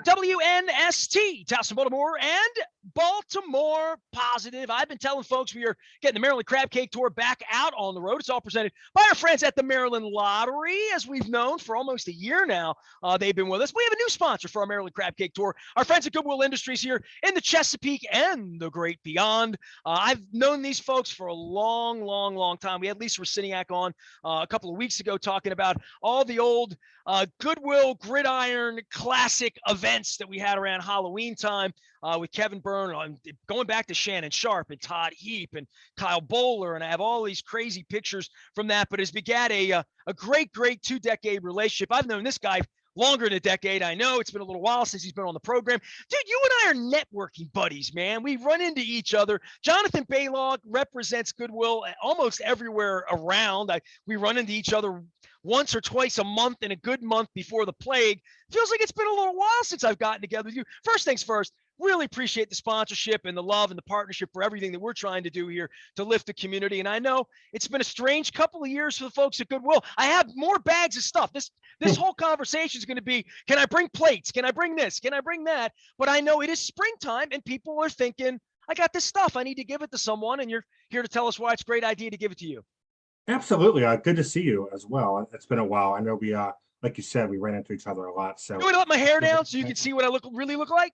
WNST, Towson, Baltimore, and Baltimore Positive. I've been telling folks we are getting the Maryland Crab Cake Tour back out on the road. It's all presented by our friends at the Maryland Lottery, as we've known for almost a year now. They've been with us. We have a new sponsor for our Maryland Crab Cake Tour, our friends at Goodwill Industries here in the Chesapeake and the great beyond. I've known these folks for a long time. We had Lisa Raciniak on a couple of weeks ago talking about all the old Goodwill Gridiron Classic events that we had around Halloween time with Kevin Byrne, going back to Shannon Sharp and Todd Heap and Kyle Bowler. And I have all these crazy pictures from that, but it's begat a great 2-decade relationship. I've known this guy longer than a decade. I know it's been a little while since he's been on the program. Dude, you and I are networking buddies, man. We run into each other. Jonathan Balog represents Goodwill almost everywhere around. We run into each other once or twice a month in a good month before the plague. Feels like it's been a little while since I've gotten together with you. First things first, really appreciate the sponsorship and the love and the partnership for everything that we're trying to do here to lift the community. And I know it's been a strange couple of years for the folks at Goodwill. I have more bags of stuff. This whole conversation is going to be, can I bring plates? Can I bring this? Can I bring that? But I know it is springtime and people are thinking, I got this stuff. I need to give it to someone. And you're here to tell us why it's a great idea to give it to you. Absolutely. Good to see you as well. It's been a while. I know we, like you said, we ran into each other a lot. So you want to let my hair down so you can see what I really look like?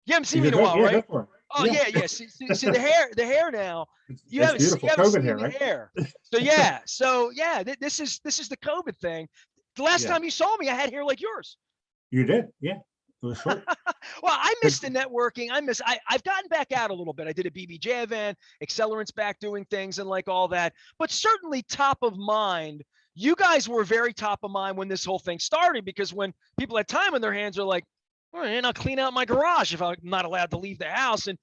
You haven't seen me in a while, yeah, right? Go for it. Oh yeah. See the hair now. You haven't seen the hair. So this is the COVID thing. The last time you saw me, I had hair like yours. You did, yeah. It was short. Well, I miss the networking. I've gotten back out a little bit. I did a BBJ event, Accelerant's back doing things and like all that. But certainly top of mind. You guys were very top of mind when this whole thing started, because when people had time on their hands are like, all right, I'll clean out my garage if I'm not allowed to leave the house. And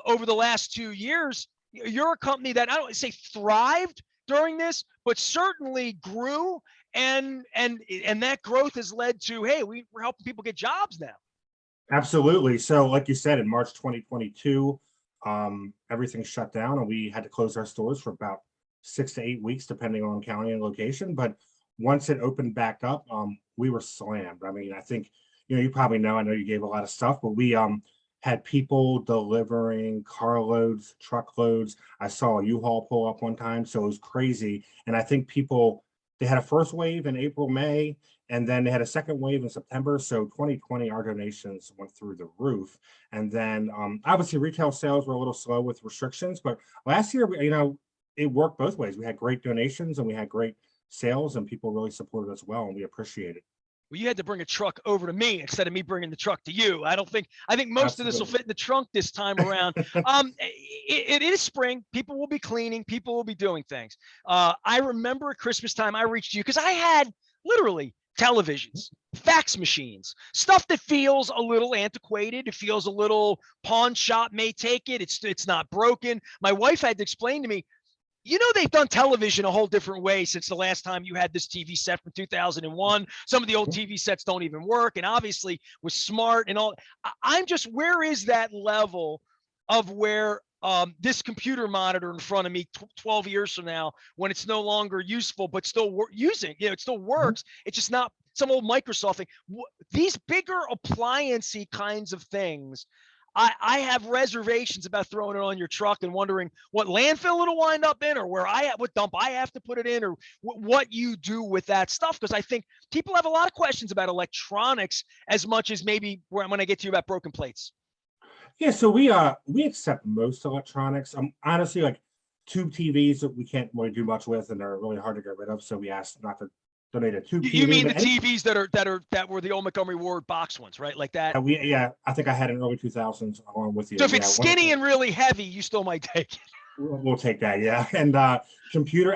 over the last 2 years, you're a company that I don't say thrived during this, but certainly grew. And that growth has led to, hey, we're helping people get jobs now. Absolutely. So like you said, in March 2022, everything shut down and we had to close our stores for about 6 to 8 weeks, depending on county and location. But once it opened back up, we were slammed. I mean, I think, you probably know, I know you gave a lot of stuff, but we had people delivering carloads, truckloads. I saw a U-Haul pull up one time, so it was crazy. And I think they had a first wave in April, May, and then they had a second wave in September. So 2020, our donations went through the roof. And then obviously retail sales were a little slow with restrictions, but last year, it worked both ways. We had great donations and we had great sales, and people really supported us well, and we appreciate it. Well, you had to bring a truck over to me instead of me bringing the truck to you. I think most of this will fit in the trunk this time around. It is spring. People will be cleaning. People will be doing things. I remember at Christmas time, I reached you because I had literally televisions, fax machines, stuff that feels a little antiquated. It feels a little pawn shop may take it. It's not broken. My wife had to explain to me, they've done television a whole different way since the last time you had this TV set from 2001. Some of the old TV sets don't even work. And obviously with smart and all, I'm just, where is that level of where this computer monitor in front of me 12 years from now, when it's no longer useful, but still using, it still works. It's just not some old Microsoft thing. These bigger appliance-y kinds of things, I have reservations about throwing it on your truck and wondering what landfill it'll wind up in, or what dump I have to put it in, or what you do with that stuff. Because I think people have a lot of questions about electronics as much as maybe when I get to you about broken plates. Yeah, so we accept most electronics. Honestly, like tube TVs that we can't really do much with, and they're really hard to get rid of. So we asked not to donate a tube TV. You mean the TVs that were the old Montgomery Ward box ones, right? Like that. I think I had in early 2000s along with you. So if it's skinny and really heavy, you still might take it. We'll take that, yeah. And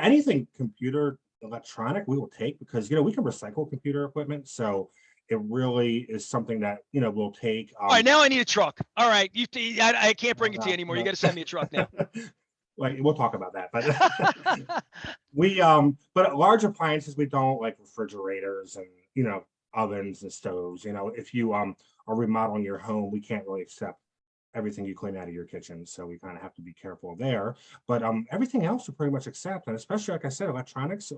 anything computer electronic, we will take, because we can recycle computer equipment. So it really is something that we'll take. All right, now I need a truck. All right, I can't bring it to you anymore. You got to send me a truck now. Like, we'll talk about that, but but large appliances we don't, like refrigerators and ovens and stoves. If you are remodeling your home, we can't really accept everything you clean out of your kitchen, so we kind of have to be careful there. But everything else we pretty much accept, and especially, like I said, electronics.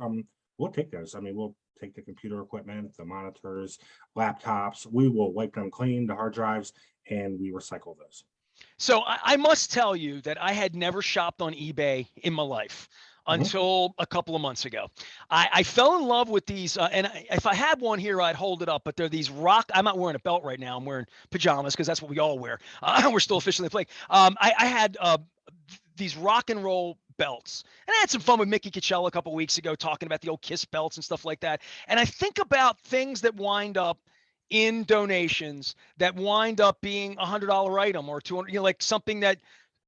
we'll take those. I mean, we'll take the computer equipment, the monitors, laptops. We will wipe them clean, the hard drives, and we recycle those. So I must tell you that I had never shopped on eBay in my life Mhm. until a couple of months ago. I fell in love with these, if I had one here, I'd hold it up. But they're these rock. I'm not wearing a belt right now. I'm wearing pajamas because that's what we all wear. We're still officially playing. I had these rock and roll belts. And I had some fun with Mickey Coachella a couple weeks ago talking about the old Kiss belts and stuff like that. And I think about things that wind up in donations that wind up being $100 item or 200, like something that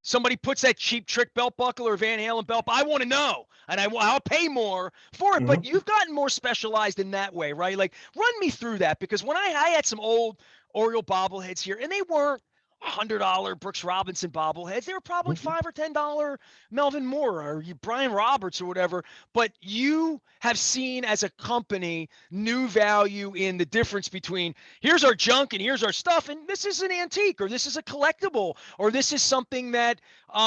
somebody puts that cheap trick belt buckle or Van Halen belt. I want to know, and I'll pay more for it. But Mhm. you've gotten more specialized in that way, right? Like, run me through that, because when I had some old Oriole bobbleheads here, and they weren't $100 Brooks Robinson bobbleheads. They were probably Mhm. $5 or $10 Melvin Moore or Brian Roberts or whatever. But you have seen as a company new value in the difference between here's our junk and here's our stuff, and this is an antique or this is a collectible or this is something that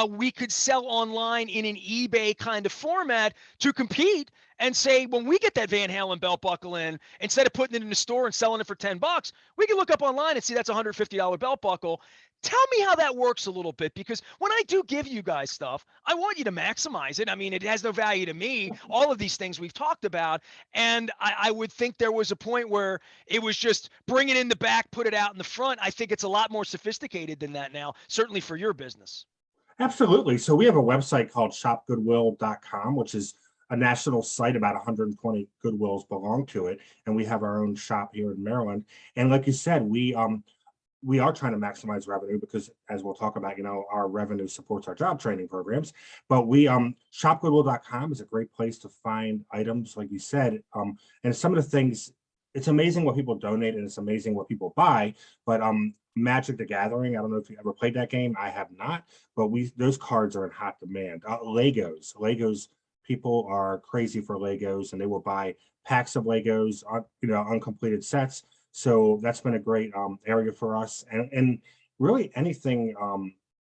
we could sell online in an eBay kind of format to compete and say, when we get that Van Halen belt buckle in, instead of putting it in the store and selling it for $10, we can look up online and see that's a $150 belt buckle. Tell me how that works a little bit, because when I do give you guys stuff, I want you to maximize it. I mean, it has no value to me, all of these things we've talked about. And I would think there was a point where it was just bring it in the back, put it out in the front. I think it's a lot more sophisticated than that now, certainly for your business. Absolutely. So we have a website called shopgoodwill.com, which is a national site. About 120 Goodwills belong to it, and we have our own shop here in Maryland. And like you said, we are trying to maximize revenue because, as we'll talk about, our revenue supports our job training programs. But we shopgoodwill.com is a great place to find items, like you said. And some of the things, it's amazing what people donate and it's amazing what people buy. But Magic the Gathering, I don't know if you ever played that game. I have not, but those cards are in hot demand. Legos, people are crazy for Legos, and they will buy packs of Legos, uncompleted sets. So that's been a great area for us, and really anything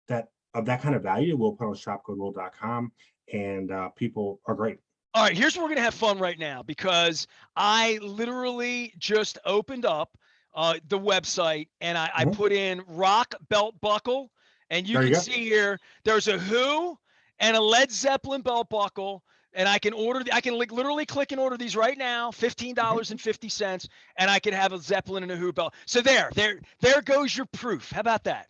that of that kind of value we'll put on shopgoodwill.com, and people are great. All right, here's where we're going to have fun right now, because I literally just opened up the website and I Mhm. put in rock belt buckle. And you There you can go. see here, there's a Who and a Led Zeppelin belt buckle. And I can literally click and order these right now, Mhm. $15.50, and I can have a Zeppelin and a Who belt. So there goes your proof. How about that?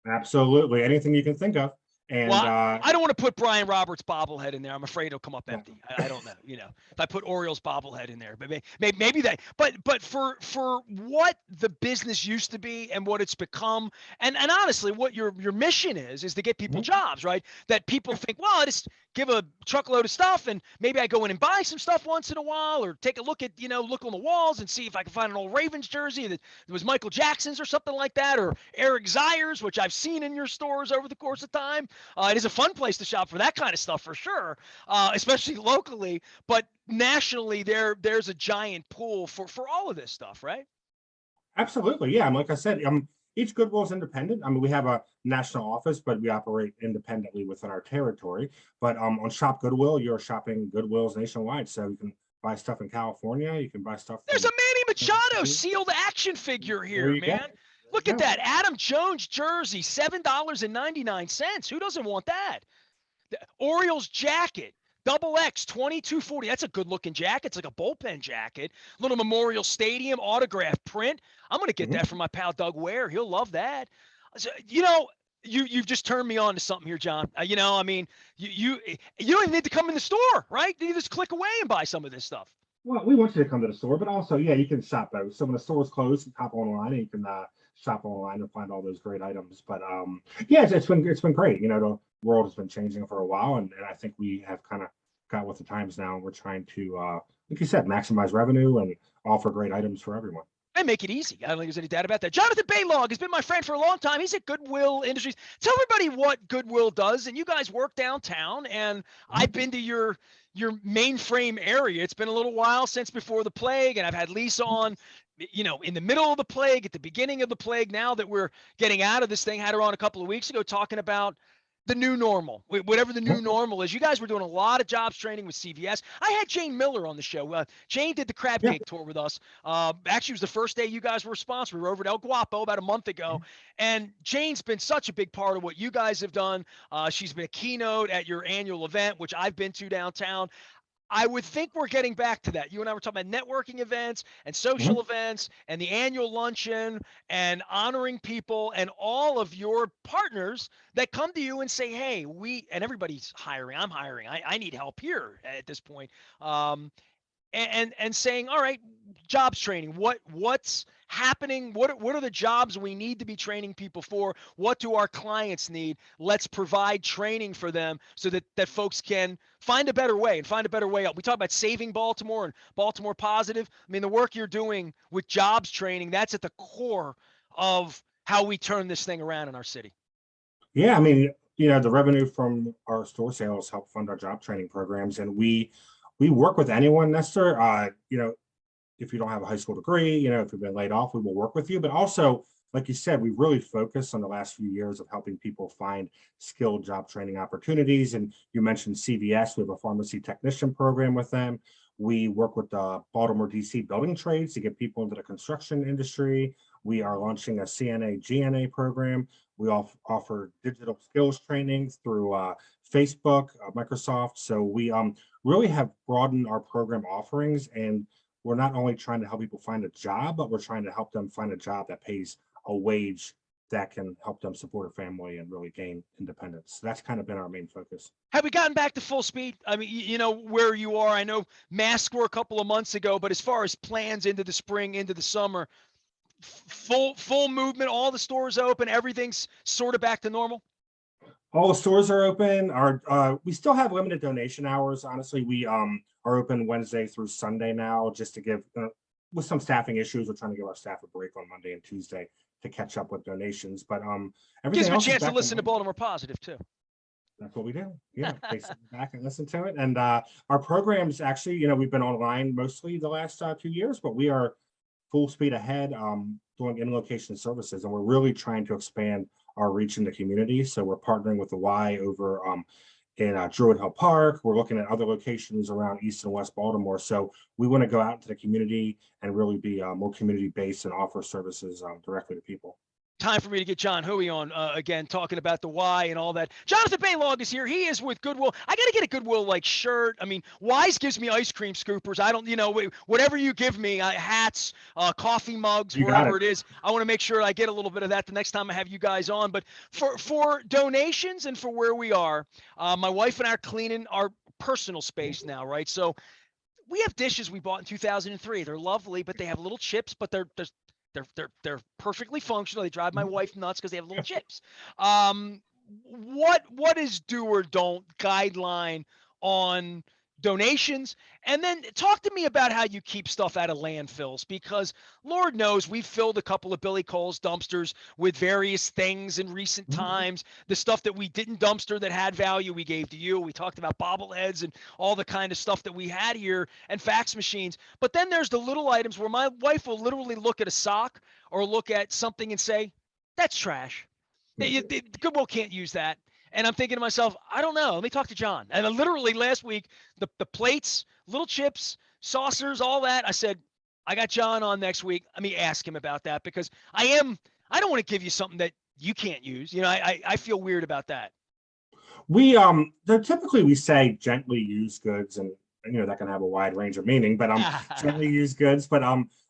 Absolutely, anything you can think of, and Well, I don't want to put Brian Roberts bobblehead in there. I'm afraid it'll come up no. empty. I don't know. If I put Orioles bobblehead in there, but maybe that. But for what the business used to be and what it's become, and honestly, what your mission is to get people Mhm. jobs, right? That people think, well, I just give a truckload of stuff, and maybe I go in and buy some stuff once in a while, or take a look at look on the walls and see if I can find an old Ravens jersey that was Michael Jackson's or something like that, or Eric Zayer's, which I've seen in your stores over the course of time. It is a fun place to shop for that kind of stuff for sure, especially locally. But nationally, there's a giant pool for all of this stuff, right? Absolutely, yeah. And like I said, each Goodwill is independent. I mean, we have a national office, but we operate independently within our territory. But on Shop Goodwill, you're shopping Goodwills nationwide, so you can buy stuff in California. You can buy stuff There's a from Manny Kansas Machado City. sealed action figure There here, you go. man. There you Look at go. that Adam Jones jersey, $7.99. Who doesn't want that? The Orioles jacket, double X, 2240. That's a good looking jacket. It's like a bullpen jacket. Little Memorial Stadium autograph print. I'm going to get Mhm. that from my pal Doug Ware. He'll love that. So, you've just turned me on to something here, John. I mean, you don't even need to come in the store, right? You just click away and buy some of this stuff. Well, we want you to come to the store, but also, yeah, you can shop those. So when the store's closed, you hop online and you can shop online and find all those great items. But yeah, it's been great. The world has been changing for a while, and I think we have kind of got with the times now, and we're trying to, like you said, maximize revenue and offer great items for everyone. And make it easy. I don't think there's any doubt about that. Jonathan Baylog has been my friend for a long time. He's at Goodwill Industries. Tell everybody what Goodwill does. And you guys work downtown, and I've Mhm. been to your mainframe area. It's been a little while since before the plague, and I've had Lisa on, in the middle of the plague, at the beginning of the plague. Now that we're getting out of this thing, had her on a couple of weeks ago talking about the new normal, whatever the new normal is. You guys were doing a lot of jobs training with CVS. I had Jane Miller on the show. Jane did the crab Yeah. cake tour with us. Actually, it was the first day you guys were sponsored. We were over at El Guapo about a month ago. And Jane's been such a big part of what you guys have done. She's been a keynote at your annual event, which I've been to downtown. I would think we're getting back to that. You and I were talking about networking events and social Mhm. events and the annual luncheon and honoring people and all of your partners that come to you and say, hey, and everybody's hiring. I'm hiring. I need help here at this point. And saying, all right, jobs training. What's happening? What are the jobs we need to be training people for? What do our clients need? Let's provide training for them so that folks can find a better way and find a better way out. We talk about saving Baltimore and Baltimore positive. I mean, the work you're doing with jobs training, that's at the core of how we turn this thing around in our city. Yeah, I mean, the revenue from our store sales help fund our job training programs, and we work with anyone, Nestor. If you don't have a high school degree, if you've been laid off, we will work with you. But also, like you said, we really focused on the last few years of helping people find skilled job training opportunities. And you mentioned CVS. We have a pharmacy technician program with them. We work with the Baltimore, DC building trades to get people into the construction industry. We are launching a CNA, GNA program. We offer digital skills trainings through Facebook, Microsoft. So we really have broadened our program offerings, and we're not only trying to help people find a job, but we're trying to help them find a job that pays a wage that can help them support a family and really gain independence. So that's kind of been our main focus. Have we gotten back to full speed? I mean, you know where you are. I know masks were a couple of months ago, but as far as plans into the spring, into the summer, full movement, all the stores open, everything's sort of back to normal. All the stores are open. We still have limited donation hours. Honestly, we are open Wednesday through Sunday now, just to give with some staffing issues. We're trying to give our staff a break on Monday and Tuesday to catch up with donations. But Gives everything them a else is chance to back to listen to normal. Baltimore Positive too. That's what we do. Yeah, they sit back and listen to it. And our programs actually, we've been online mostly the last 2 years, but we are full speed ahead doing in-location services, and we're really trying to expand our reach in the community. So we're partnering with the Y over in Druid Hill Park. We're looking at other locations around East and West Baltimore. So we want to go out into the community and really be more community-based and offer services directly to people. Time for me to get John Huey on again, talking about the why and all that. Jonathan Balog is here. He is with Goodwill. I got to get a Goodwill like shirt. I mean, Wise gives me ice cream scoopers. I don't, whatever you give me, hats, coffee mugs, You got wherever it. it is. I want to make sure I get a little bit of that the next time I have you guys on. But for donations and for where we are, my wife and I are cleaning our personal space now, right? So we have dishes we bought in 2003. They're lovely, but they have little chips, but they're perfectly functional. They drive my wife nuts because they have little chips. What is do or don't guideline on donations? And then talk to me about how you keep stuff out of landfills, because Lord knows we've filled a couple of Billy Cole's dumpsters with various things in recent times. The stuff that we didn't dumpster that had value, we gave to you. We talked about bobbleheads and all the kind of stuff that we had here and fax machines. But then there's the little items where my wife will literally look at a sock or look at something and say, that's trash. Goodwill can't use that. And I'm thinking to myself, I don't know. Let me talk to John. And literally last week, the plates, little chips, saucers, all that. I said, I got John on next week. Let me ask him about that, because I don't want to give you something that you can't use. I feel weird about that. They're typically, we say gently used goods, and that can have a wide range of meaning, but gently used goods. But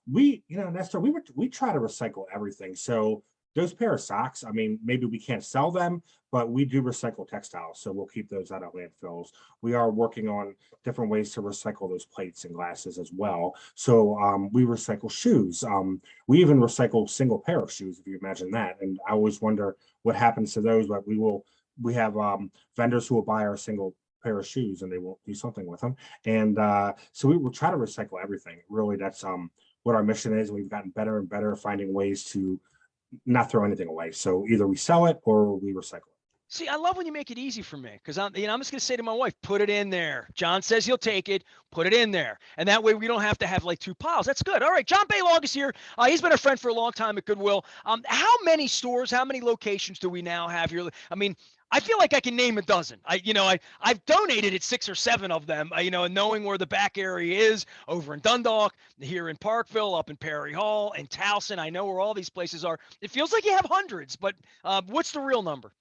Nestor, we try to recycle everything. So those pair of socks, I mean, maybe we can't sell them, but we do recycle textiles, so we'll keep those out of landfills. We are working on different ways to recycle those plates and glasses as well. So we recycle shoes. We even recycle single pair of shoes, if you imagine that. And I always wonder what happens to those, but we have vendors who will buy our single pair of shoes and they won't do something with them. And so we will try to recycle everything. Really, that's what our mission is. We've gotten better and better at finding ways to not throw anything away. So either we sell it or we recycle it. See, I love when you make it easy for me, because I'm just going to say to my wife, put it in there. John says he'll take it, put it in there. And that way we don't have to have like two piles. That's good. All right. John Balog is here. He's been a friend for a long time at Goodwill. How many stores, how many locations do we now have here? I mean, I feel like I can name a dozen. I've donated at 6 or 7 of them. And knowing where the back area is over in Dundalk, here in Parkville, up in Perry Hall, and Towson. I know where all these places are. It feels like you have hundreds, but what's the real number?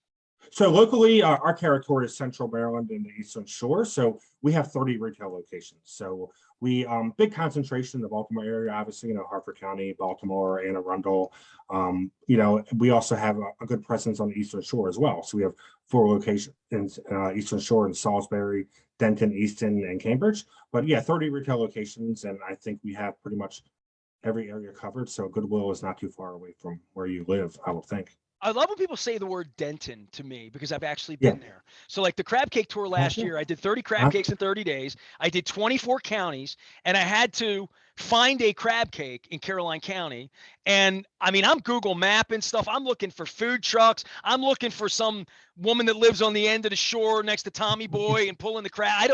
So locally, our territory is Central Maryland and the Eastern Shore. So we have 30 retail locations. So we big concentration in the Baltimore area, obviously, Harford County, Baltimore, Anne Arundel. We also have a good presence on the Eastern Shore as well. So we have 4 locations in Eastern Shore in Salisbury, Denton, Easton, and Cambridge. But yeah, 30 retail locations, and I think we have pretty much every area covered. So Goodwill is not too far away from where you live, I would think. I love when people say the word Denton to me because I've actually Yeah. been there. So like the crab cake tour last year, I did 30 crab cakes in 30 days. I did 24 counties, and I had to find a crab cake in Caroline County. And I mean, I'm Google mapping stuff. I'm looking for food trucks. I'm looking for some woman that lives on the end of the shore next to Tommy Boy and pulling the crab.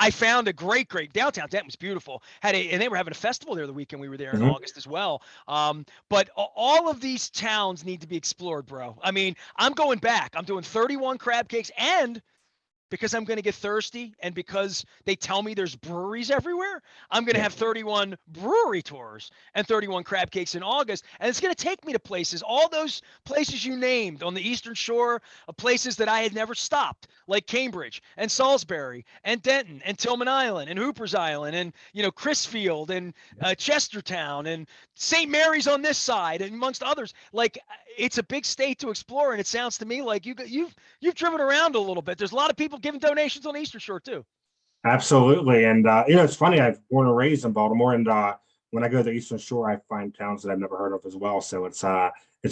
I found a great downtown Denton was beautiful. And they were having a festival there the weekend we were there in Mhm. August as well. But all of these towns need to be explored, bro. I mean, I'm going back. I'm doing 31 crab cakes, and because I'm going to get thirsty and because they tell me there's breweries everywhere, I'm going to Yeah. have 31 brewery tours and 31 crab cakes in August. And it's going to take me to places, all those places you named on the Eastern Shore, places that I had never stopped, like Cambridge and Salisbury and Denton and Tillman Island and Hooper's Island and, Chrisfield and Chestertown and St. Mary's on this side and amongst others. Like, it's a big state to explore. And it sounds to me like you've driven around a little bit. There's a lot of people giving donations on the Eastern Shore too. Absolutely. And it's funny, I've born and raised in Baltimore, and when I go to the Eastern Shore, I find towns that I've never heard of as well. So it's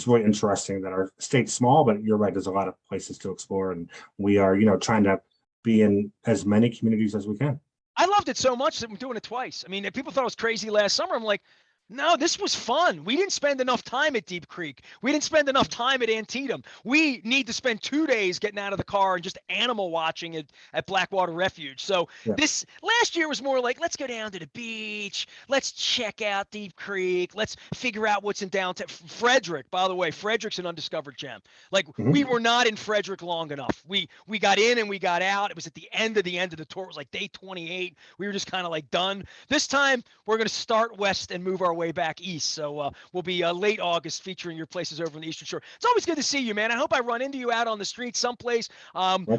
really interesting that our state's small, but you're right, there's a lot of places to explore, and we are, trying to be in as many communities as we can. I loved it so much that I'm doing it twice. I mean, if people thought it was crazy last summer, I'm like, no, this was fun. We didn't spend enough time at Deep Creek. We didn't spend enough time at Antietam. We need to spend 2 days getting out of the car and just animal watching at Blackwater Refuge. So Yeah. this last year was more like, let's go down to the beach. Let's check out Deep Creek. Let's figure out what's in downtown. Frederick, by the way, Frederick's an undiscovered gem. Like, we were not in Frederick long enough. We got in and we got out. It was at the end of the tour. It was like day 28. We were just kind of like done. This time we're going to start west and move our way back east. So we'll be late August featuring your places over on the Eastern Shore. It's always good to see you, man. I hope I run into you out on the street someplace.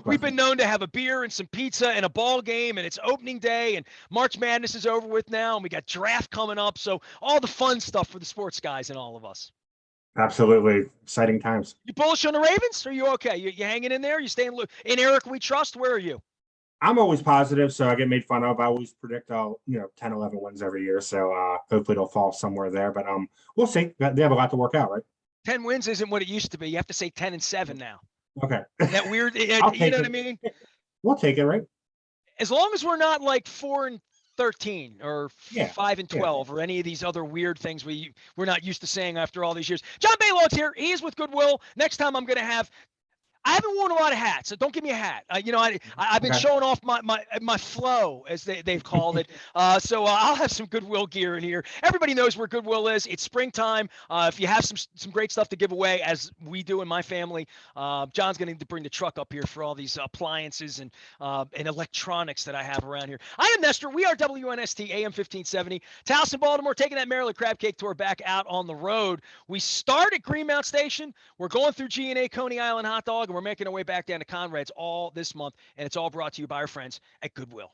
We've been known to have a beer and some pizza and a ball game, and it's opening day, and March Madness is over with now, and we got draft coming up. So all the fun stuff for the sports guys and all of us. Absolutely. Exciting times. You bullish on the Ravens? Are you okay? You hanging in there? You staying in Eric we trust? Where are you? I'm always positive, so I get made fun of. I always predict 10, 11 wins every year. So hopefully it'll fall somewhere there. But we'll see. They have a lot to work out, right? 10 wins isn't what it used to be. You have to say 10-7 now. Okay. That weird, you know what I mean? We'll take it, right? As long as we're not like 4-13 or 5-12 or any of these other weird things we're not used to saying after all these years. John Balog's here. He is with Goodwill. Next time I'm going to have I haven't worn a lot of hats, so don't give me a hat. I've been showing off my flow, as they've called it. So I'll have some Goodwill gear in here. Everybody knows where Goodwill is. It's springtime. If you have some great stuff to give away, as we do in my family, John's going to need to bring the truck up here for all these appliances and electronics that I have around here. I am Nestor. We are WNST AM 1570. Towson, Baltimore, taking that Maryland Crab Cake Tour back out on the road. We start at Greenmount Station. We're going through G&A Coney Island Hot Dog, and we're making our way back down to Conrad's all this month, and it's all brought to you by our friends at Goodwill.